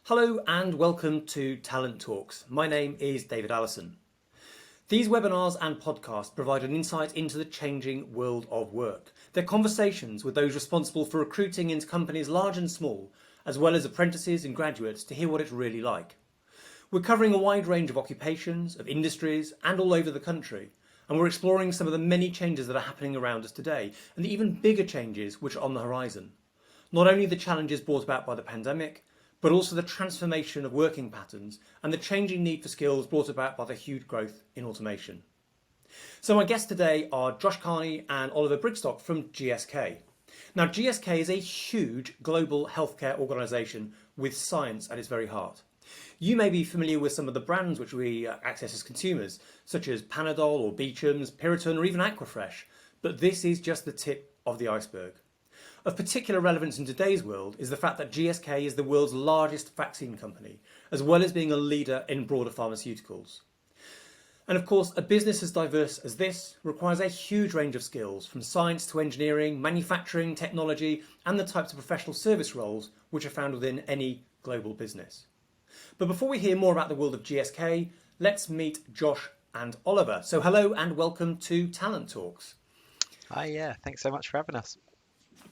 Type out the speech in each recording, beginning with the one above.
Hello and welcome to Talent Talks. My name is David Allison. These webinars and podcasts provide an insight into the changing world of work. They're conversations with those responsible for recruiting into companies large and small, as well as apprentices and graduates to hear what it's really like. We're covering a wide range of occupations, of industries, and all over the country. And we're exploring some of the many changes that are happening around us today, and the even bigger changes which are on the horizon. Not only the challenges brought about by the pandemic, but also the transformation of working patterns and the changing need for skills brought about by the huge growth in automation. So my guests today are Josh Carney and Oliver Brigstocke from GSK. Now, GSK is a huge global healthcare organisation with science at its very heart. You may be familiar with some of the brands which we access as consumers, such as Panadol or Beecham's, Piriton or even Aquafresh, but this is just the tip of the iceberg. Of particular relevance in today's world is the fact that GSK is the world's largest vaccine company, as well as being a leader in broader pharmaceuticals. And of course, a business as diverse as this requires a huge range of skills, from science to engineering, manufacturing, technology, and the types of professional service roles which are found within any global business. But before we hear more about the world of GSK, let's meet Josh and Oliver. So hello and welcome to Talent Talks. Hi, thanks so much for having us.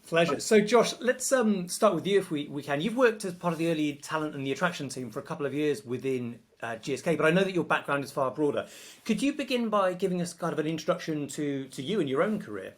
Pleasure. So Josh, let's start with you if we can. You've worked as part of the early talent and the attraction team for a couple of years within GSK, but I know that your background is far broader. Could you begin by giving us kind of an introduction to you and your own career?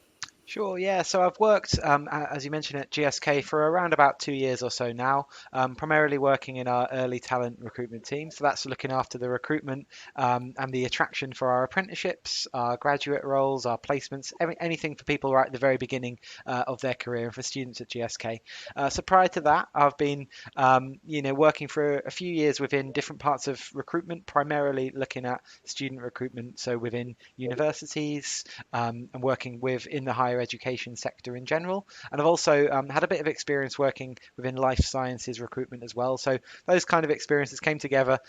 Sure, yeah. So I've worked, as you mentioned, at GSK for around about 2 years or so now, primarily working in our early talent recruitment team. So that's looking after the recruitment and the attraction for our apprenticeships, our graduate roles, our placements, anything for people right at the very beginning of their career and for students at GSK. So prior to that, I've been, working for a few years within different parts of recruitment, primarily looking at student recruitment. So within universities and working in the higher education sector in general, and I've also had a bit of experience working within life sciences recruitment as well. So those kind of experiences came together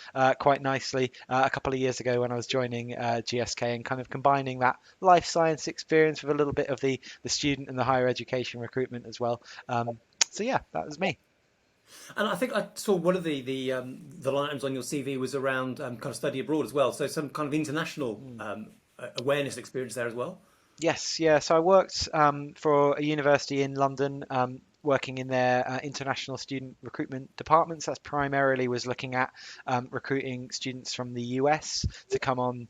quite nicely a couple of years ago when I was joining GSK, and kind of combining that life science experience with a little bit of the student and the higher education recruitment as well. So yeah, that was me. And I think I saw one of the items on your CV was around kind of study abroad as well. So some kind of international awareness experience there as well. Yes, yeah. So I worked for a university in London, working in their international student recruitment departments. That's primarily was looking at recruiting students from the US to come on,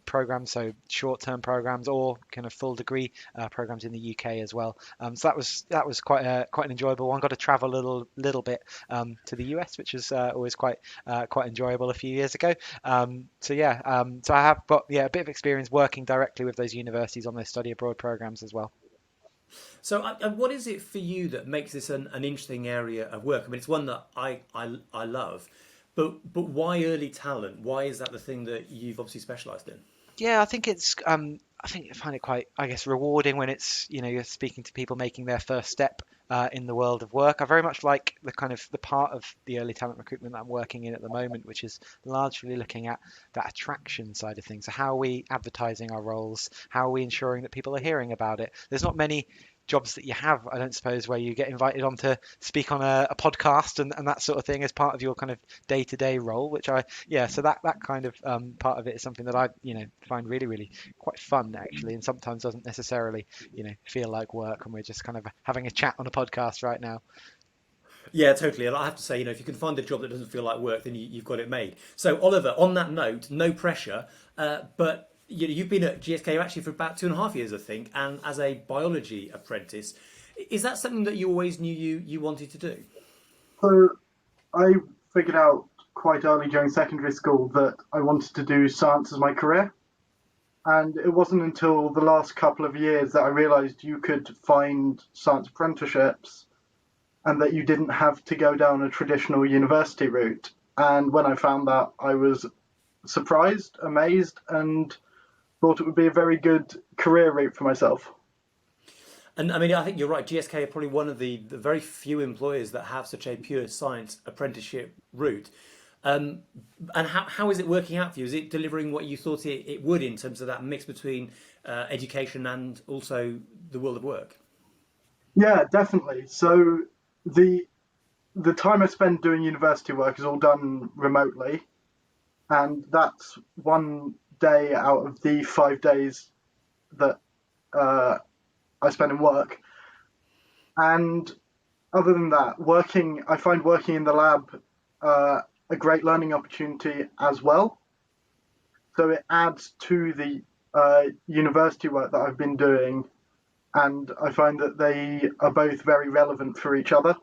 programs, so short-term programs or kind of full degree programs in the UK as well. So that was quite an enjoyable one. Got to travel a little bit to the US, which is always quite enjoyable a few years ago. So I have got a bit of experience working directly with those universities on their study abroad programs as well. So what is it for you that makes this an interesting area of work? I mean, it's one that I love, but why early talent? Why is that the thing that you've obviously specialised in? Yeah, I think I find it quite, I guess, rewarding when it's, you're speaking to people making their first step in the world of work. I very much like the part of the early talent recruitment that I'm working in at the moment, which is largely looking at that attraction side of things. So how are we advertising our roles? How are we ensuring that people are hearing about it? There's not many jobs that you have, I don't suppose, where you get invited on to speak on a podcast and that sort of thing as part of your kind of day-to-day role, which so that kind of part of it is something that I, find really, really quite fun actually, and sometimes doesn't necessarily, feel like work, and we're just kind of having a chat on a podcast right now. Yeah, totally. And I have to say, if you can find a job that doesn't feel like work, then you've got it made. So Oliver, on that note, no pressure, but you've been at GSK actually for about 2.5 years, I think, and as a biology apprentice. Is that something that you always knew you wanted to do? So I figured out quite early during secondary school that I wanted to do science as my career. And it wasn't until the last couple of years that I realised you could find science apprenticeships and that you didn't have to go down a traditional university route. And when I found that, I was surprised, amazed, and thought it would be a very good career route for myself. And I mean, I think you're right. GSK are probably one of the very few employers that have such a pure science apprenticeship route. And how is it working out for you? Is it delivering what you thought it would in terms of that mix between education and also the world of work? Yeah, definitely. So the the time I spend doing university work is all done remotely, and that's one day out of the 5 days that uh, I spend in work. And other than that, I find working in the lab a great learning opportunity as well. So it adds to the university work that I've been doing, and I find that they are both very relevant for each other.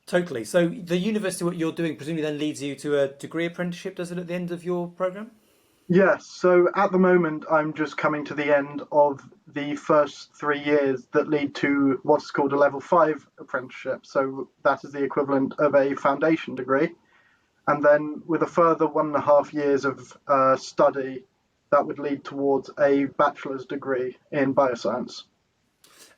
Totally. So the university, what you're doing, presumably then leads you to a degree apprenticeship, does it, at the end of your program? Yes, so at the moment I'm just coming to the end of the first 3 years that lead to what's called a level 5 apprenticeship. So that is the equivalent of a foundation degree. And then with a further 1.5 years of study, that would lead towards a bachelor's degree in bioscience.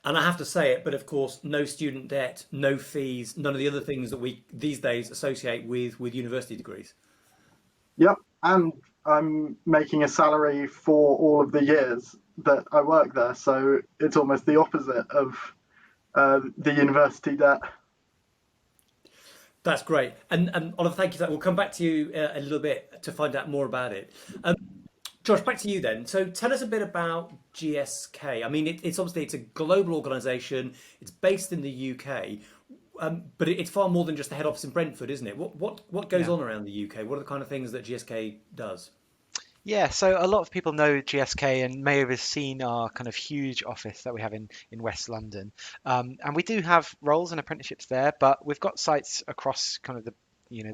And I have to say it, but of course, no student debt, no fees, none of the other things that we these days associate with university degrees. Yep, and I'm making a salary for all of the years that I work there, so it's almost the opposite of the university debt. That's great. And Oliver, thank you for that. We'll come back to you a little bit to find out more about it. Josh, back to you then. So tell us a bit about GSK. I mean, it's a global organisation. It's based in the UK, but it's far more than just the head office in Brentford, isn't it? What goes Yeah. on around the UK? What are the kind of things that GSK does? Yeah, so a lot of people know GSK and may have seen our kind of huge office that we have in West London. And we do have roles and apprenticeships there, but we've got sites across kind of the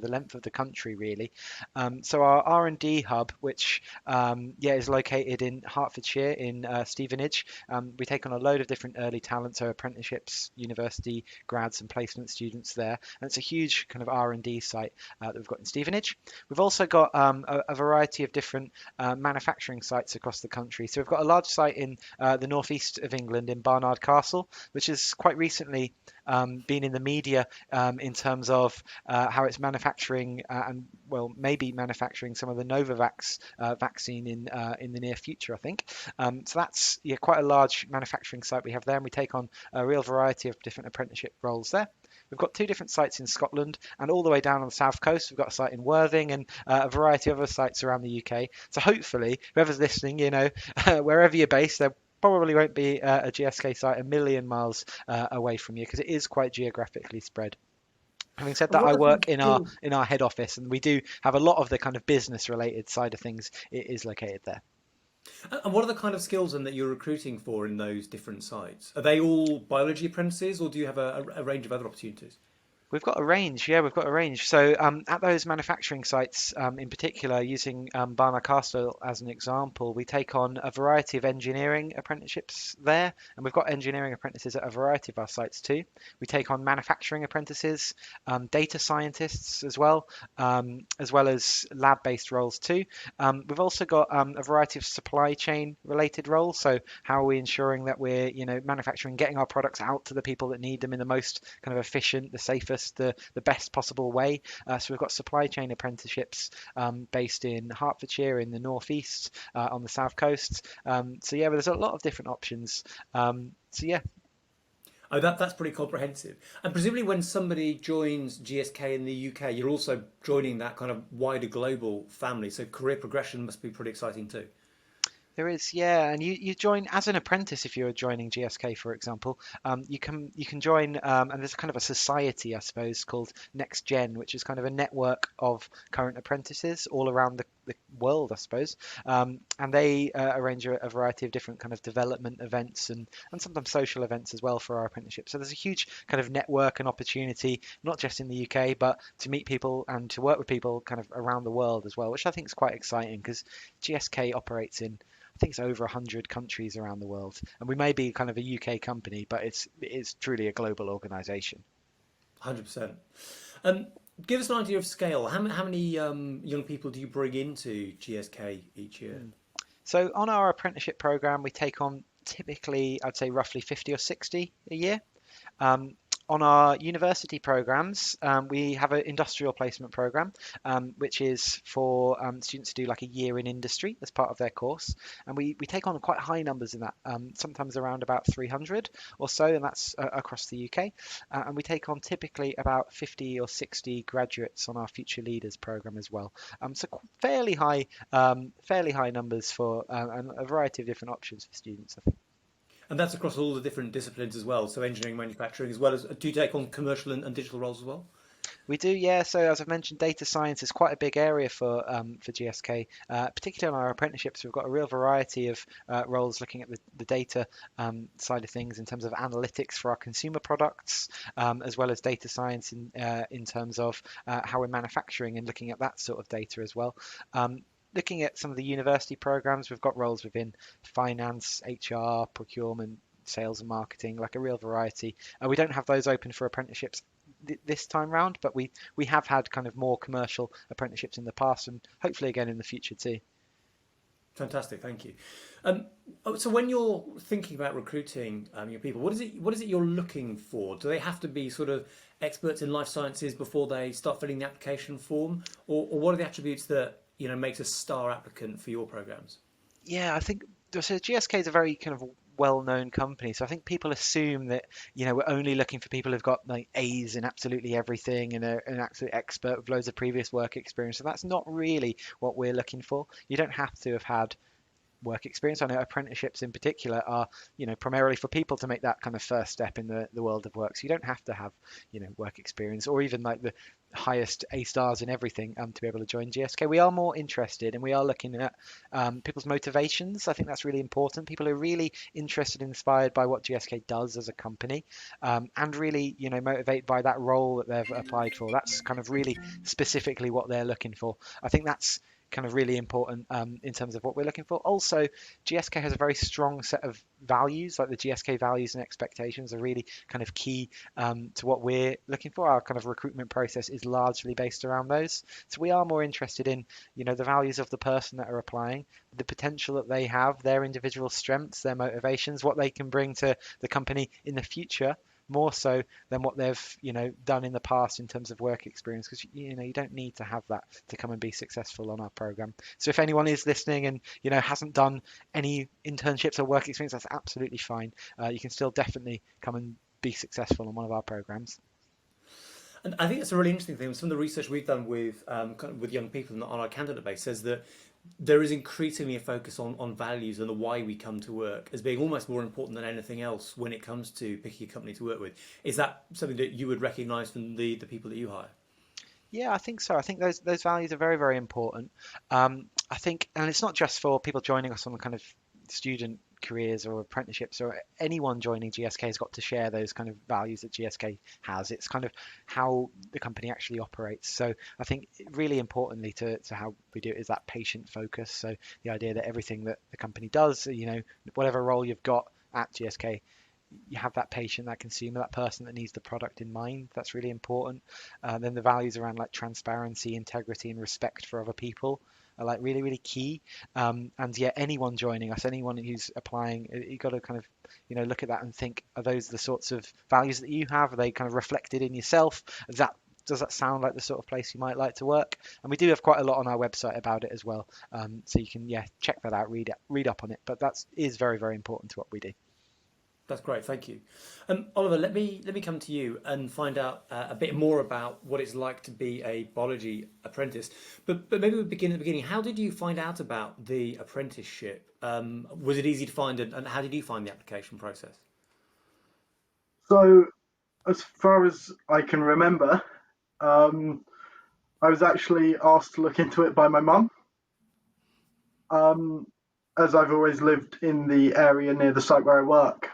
length of the country really. So our R&D hub, which is located in Hertfordshire in Stevenage, we take on a load of different early talent, so apprenticeships, university grads and placement students there, and it's a huge kind of R&D site that we've got in Stevenage. We've also got a variety of different manufacturing sites across the country. So we've got a large site in the northeast of England in Barnard Castle, which has quite recently been in the media in terms of how it's manufacturing and well maybe manufacturing some of the Novavax vaccine in the near future, I think. So that's quite a large manufacturing site we have there, and we take on a real variety of different apprenticeship roles there. We've got 2 different sites in Scotland, and all the way down on the south coast, we've got a site in Worthing and a variety of other sites around the UK. So hopefully, whoever's listening, wherever you're based, there probably won't be a GSK site a million miles away from you because it is quite geographically spread. Having said And that, what I are the kind work of in our skills? in our head office, and we do have a lot of the kind of business related side of things. It is located there. And what are the kind of skills then that you're recruiting for in those different sites? Are they all biology apprentices, or do you have a range of other opportunities? We've got a range, yeah, we've got a range. So at those manufacturing sites, in particular, using Barnard Castle as an example, we take on a variety of engineering apprenticeships there, and we've got engineering apprentices at a variety of our sites too. We take on manufacturing apprentices, data scientists as well as lab-based roles too. We've also got a variety of supply chain related roles. So how are we ensuring that we're, manufacturing, getting our products out to the people that need them in the most kind of efficient, the safest, the best possible way. So we've got supply chain apprenticeships based in Hertfordshire in the northeast, on the south coast. So yeah, but there's a lot of different options. So yeah, Oh, that's pretty comprehensive. And presumably, when somebody joins GSK in the UK, you're also joining that kind of wider global family. So career progression must be pretty exciting too. there is, yeah, and you join as an apprentice if you're joining GSK, for example. You can join, and there's kind of a society, I suppose, called Next Gen, which is kind of a network of current apprentices all around the world, I suppose. And they arrange a variety of different kind of development events and sometimes social events as well for our apprenticeship. So there's a huge kind of network and opportunity, not just in the UK, but to meet people and to work with people kind of around the world as well, which I think is quite exciting because GSK operates in I think it's over 100 countries around the world, and we may be kind of a UK company, but it's truly a global organisation. 100%. Um, Give us an idea of scale. How many young people do you bring into GSK each year? So on our apprenticeship program, we take on typically, I'd say roughly 50 or 60 a year. Um, On our university programs, we have an industrial placement program, which is for students to do like a year in industry as part of their course. And we take on quite high numbers in that, sometimes around about 300 or so, and that's across the UK. And we take on typically about 50 or 60 graduates on our Future Leaders program as well. So fairly high numbers for and a variety of different options for students, I think. And that's across all the different disciplines as well. So engineering, manufacturing, as well as do you take on commercial and digital roles as well? We do, yeah. So as I've mentioned, data science is quite a big area for GSK, particularly on our apprenticeships. We've got a real variety of roles looking at the data side of things in terms of analytics for our consumer products, as well as data science in terms of how we're manufacturing and looking at that sort of data as well. Looking at some of the university programs, we've got roles within finance, HR, procurement, sales and marketing, like a real variety. We don't have those open for apprenticeships this time round, but we have had kind of more commercial apprenticeships in the past, and hopefully again in the future too. Fantastic, thank you. So when you're thinking about recruiting your people, what is it you're looking for? Do they have to be sort of experts in life sciences before they start filling the application form, or what are the attributes that makes a star applicant for your programs? Yeah, I think so. GSK is a very kind of well-known company, so I think people assume that we're only looking for people who've got like A's in absolutely everything and are an absolute expert with loads of previous work experience. So that's not really what we're looking for. You don't have to have had work experience. I know apprenticeships in particular are, primarily for people to make that kind of first step in the world of work. So you don't have to have, work experience or even like the highest A stars in everything to be able to join GSK. We are more interested and we are looking at people's motivations. I think that's really important. People are really interested and inspired by what GSK does as a company, and really, motivated by that role that they've applied for. That's kind of really specifically what they're looking for. I think that's kind of really important in terms of what we're looking for. Also, GSK has a very strong set of values, like the GSK values and expectations are really kind of key to what we're looking for. Our kind of recruitment process is largely based around those. So we are more interested in, the values of the person that are applying, the potential that they have, their individual strengths, their motivations, what they can bring to the company in the future, more so than what they've done in the past in terms of work experience, because you don't need to have that to come and be successful on our program. So if anyone is listening and hasn't done any internships or work experience, that's absolutely fine. You can still definitely come and be successful on one of our programs. And I think that's a really interesting thing. Some of the research we've done with with young people on our candidate base says that there is increasingly a focus on values and the why we come to work as being almost more important than anything else when it comes to picking a company to work with. Is that something that you would recognise from the people that you hire? Yeah, I think so. I think those values are very, very important. I think, and it's not just for people joining us on the kind of student careers or apprenticeships, or anyone joining GSK has got to share those kind of values that GSK has. It's kind of how the company actually operates. So I think really importantly to how we do it is that patient focus. So the idea that everything that the company does, whatever role you've got at GSK, you have that patient, that consumer, that person that needs the product in mind. That's really important. Then the values around like transparency, integrity, and respect for other people are like really, really key. And yeah, anyone joining us, anyone who's applying, you got to kind of, look at that and think, are those the sorts of values that you have? Are they kind of reflected in yourself? Does that sound like the sort of place you might like to work? And we do have quite a lot on our website about it as well. So you can, check that out, read up on it. But that is very, very important to what we do. That's great, thank you. Oliver, let me come to you and find out a bit more about what it's like to be a biology apprentice. But maybe we'll begin at the beginning. How did you find out about the apprenticeship? Was it easy to find, and how did you find the application process? So, as far as I can remember, I was actually asked to look into it by my mum. As I've always lived in the area near the site where I work.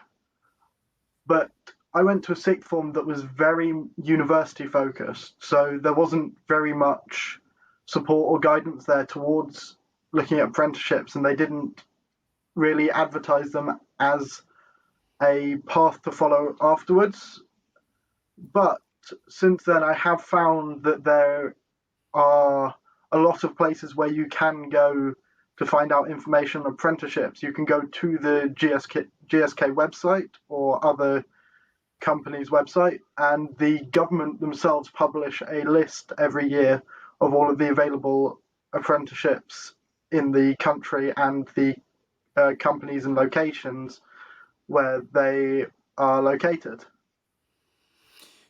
But I went to a sixth form that was very university focused, so there wasn't very much support or guidance there towards looking at apprenticeships, and they didn't really advertise them as a path to follow afterwards. But since then, I have found that there are a lot of places where you can go to find out information on apprenticeships. You can go to the GSK website or other company's website, and the government themselves publish a list every year of all of the available apprenticeships in the country and the companies and locations where they are located.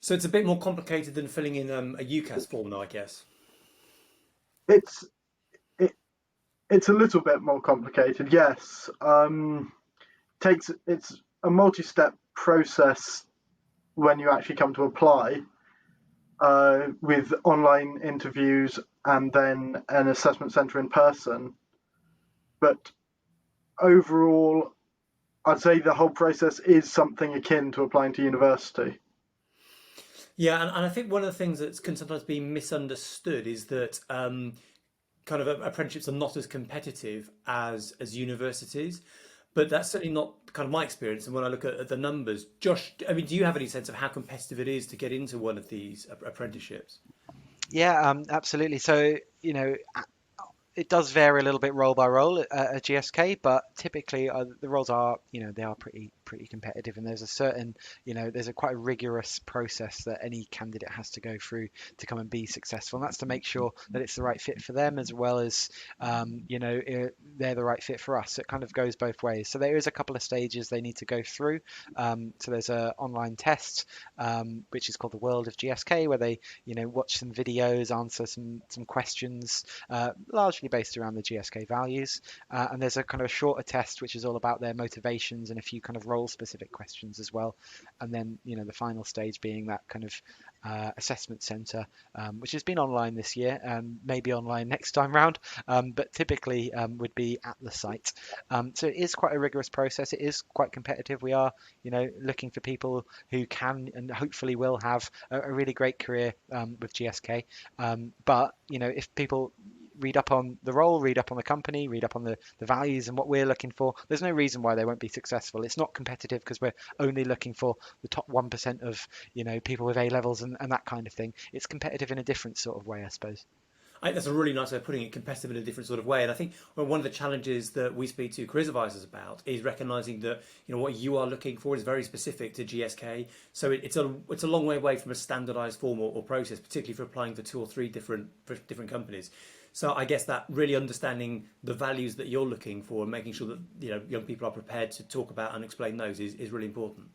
So it's a bit more complicated than filling in a UCAS form, though, I guess. It's it's a little bit more complicated, yes. It's a multi-step process when you actually come to apply, with online interviews and then an assessment centre in person. But overall, I'd say the whole process is something akin to applying to university. Yeah, and I think one of the things that can sometimes be misunderstood is that kind of apprenticeships are not as competitive as universities, but that's certainly not kind of my experience. And when I look at the numbers, Josh, I mean, do you have any sense of how competitive it is to get into one of these apprenticeships? Yeah, absolutely. So, it does vary a little bit role by role at GSK, but typically the roles are, they are pretty competitive, and there's a certain, there's a quite a rigorous process that any candidate has to go through to come and be successful, and that's to make sure that it's the right fit for them as well as, they're the right fit for us. So it kind of goes both ways. So there is a couple of stages they need to go through. So there's an online test, which is called the World of GSK, where they, watch some videos, answer some questions, largely based around the GSK values, and there's a kind of shorter test which is all about their motivations and a few kind of role specific questions as well, and then the final stage being that kind of assessment centre, which has been online this year and maybe online next time round, but typically would be at the site. So it is quite a rigorous process. It is quite competitive. We are looking for people who can and hopefully will have a really great career with GSK, but if people read up on the role, read up on the company, read up on the values and what we're looking for, there's no reason why they won't be successful. It's not competitive because we're only looking for the top 1% of people with A levels and that kind of thing. It's competitive in a different sort of way, I suppose. I think that's a really nice way of putting it, competitive in a different sort of way. And I think one of the challenges that we speak to careers advisors about is recognising that what you are looking for is very specific to GSK. So it's a long way away from a standardised form or process, particularly for applying for 2 or 3 different companies. So I guess that really understanding the values that you're looking for and making sure that young people are prepared to talk about and explain those is really important.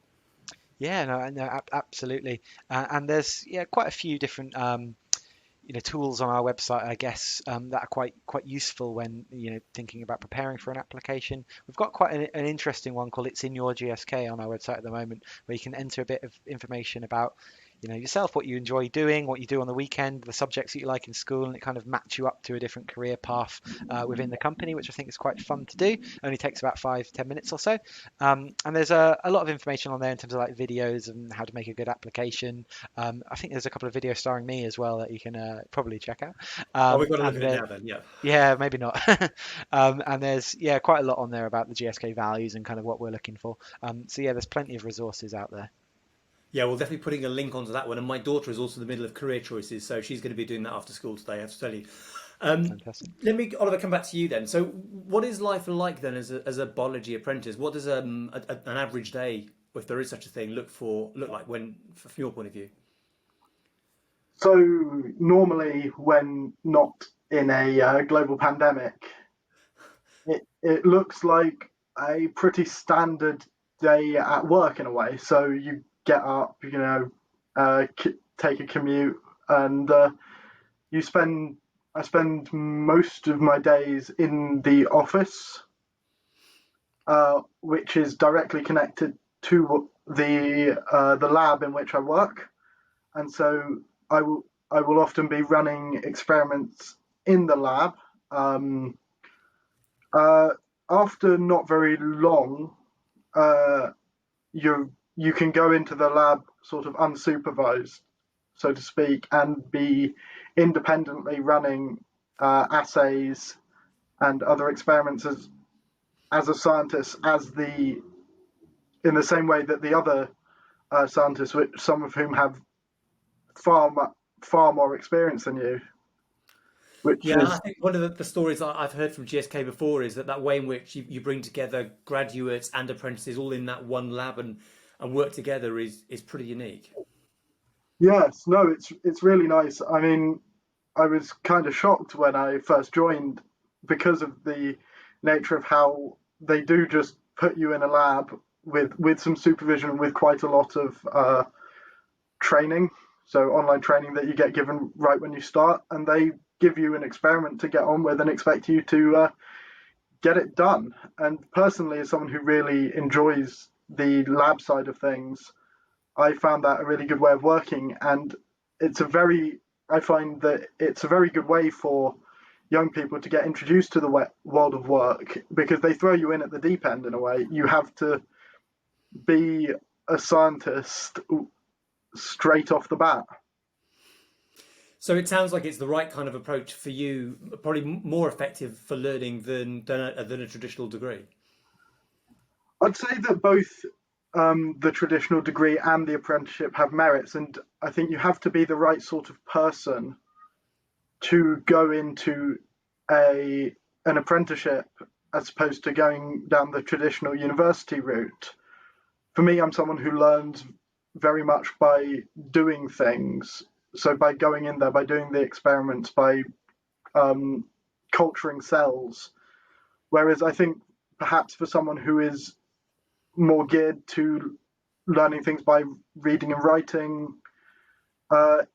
Yeah, no, absolutely. And there's quite a few different tools on our website, I guess, that are quite useful when thinking about preparing for an application. We've got quite an interesting one called "It's in Your GSK" on our website at the moment, where you can enter a bit of information about yourself, what you enjoy doing, what you do on the weekend, the subjects that you like in school, and it kind of match you up to a different career path within the company, which I think is quite fun to do. Only takes about 5-10 minutes or so. And there's a lot of information on there in terms of like videos and how to make a good application. I think there's a couple of videos starring me as well that you can probably check out. We've got to look at it now then, yeah. Yeah, maybe not. And there's quite a lot on there about the GSK values and kind of what we're looking for. So there's plenty of resources out there. Yeah, we'll definitely putting a link onto that one. And my daughter is also in the middle of career choices, so she's going to be doing that after school today, I have to tell you. Fantastic. Let me, Oliver, come back to you then. So what is life like then as a biology apprentice? What does an average day, if there is such a thing, look like from your point of view? So normally when not in a global pandemic, it looks like a pretty standard day at work in a way. So you get up, take a commute, and I spend most of my days in the office, which is directly connected to the lab in which I work, and so I will often be running experiments in the lab. After not very long, you can go into the lab sort of unsupervised, so to speak, and be independently running assays and other experiments as a scientist, in the same way that the other scientists, some of whom have far more experience than you. I think one of the stories I've heard from GSK before is that way in which you bring together graduates and apprentices all in that one lab, and and work together is pretty unique. Yes, no, it's really nice. I mean, I was kind of shocked when I first joined because of the nature of how they do just put you in a lab with some supervision, with quite a lot of training, so online training that you get given right when you start, and they give you an experiment to get on with and expect you to get it done. And personally, as someone who really enjoys the lab side of things, I found that a really good way of working, and I find that it's a very good way for young people to get introduced to the world of work, because they throw you in at the deep end in a way. You have to be a scientist straight off the bat. So it sounds like it's the right kind of approach for you, probably more effective for learning than a traditional degree. I'd say that both the traditional degree and the apprenticeship have merits, and I think you have to be the right sort of person to go into an apprenticeship as opposed to going down the traditional university route. For me, I'm someone who learns very much by doing things. So by going in there, by doing the experiments, by culturing cells. Whereas I think perhaps for someone who is more geared to learning things by reading and writing,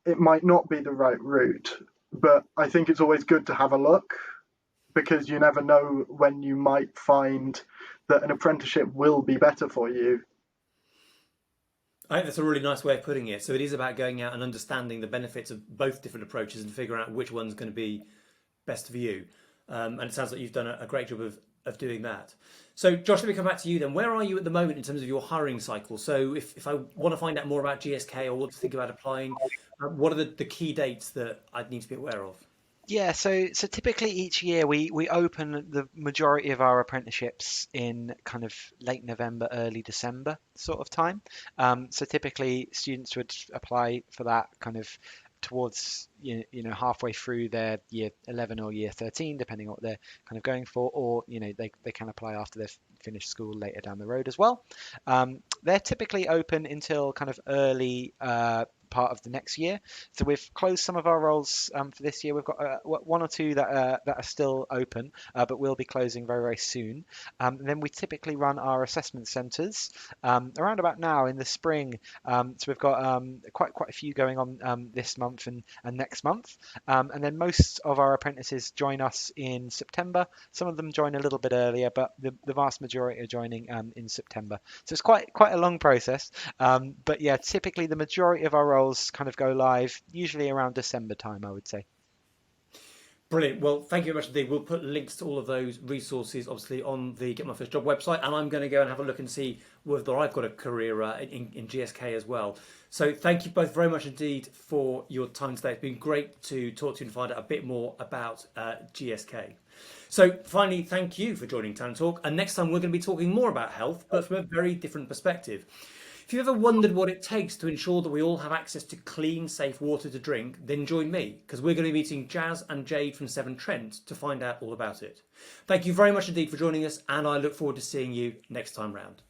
it might not be the right route. But I think it's always good to have a look, because you never know when you might find that an apprenticeship will be better for you. I think that's a really nice way of putting it. So it is about going out and understanding the benefits of both different approaches and figuring out which one's going to be best for you. And it sounds like you've done a great job of doing that. So Josh, let me come back to you then. Where are you at the moment in terms of your hiring cycle? So if I want to find out more about GSK or want to think about applying, what are the key dates that I'd need to be aware of? Yeah, so typically each year we open the majority of our apprenticeships in kind of late November, early December sort of time. So typically students would apply for that kind of towards halfway through their year 11 or year 13, depending on what they're kind of going for, or they can apply after they've finished school later down the road as well. They're typically open until kind of early part of the next year. So we've closed some of our roles for this year. We've got one or two that are still open, but we'll be closing very, very soon. And then we typically run our assessment centres around about now in the spring. So we've got quite a few going on this month and next month. And then most of our apprentices join us in September. Some of them join a little bit earlier, but the vast majority are joining in September. So it's quite a long process. But yeah, typically the majority of our roles kind of go live usually around December time, I would say. Brilliant. Well, thank you very much indeed. We'll put links to all of those resources, obviously, on the Get My First Job website, and I'm going to go and have a look and see whether I've got a career in GSK as well. So thank you both very much indeed for your time today. It's been great to talk to you and find out a bit more about GSK. So finally, thank you for joining Talent Talk, and next time we're going to be talking more about health, but from a very different perspective. If you've ever wondered what it takes to ensure that we all have access to clean, safe water to drink, then join me, because we're going to be meeting Jazz and Jade from Severn Trent to find out all about it. Thank you very much indeed for joining us, and I look forward to seeing you next time round.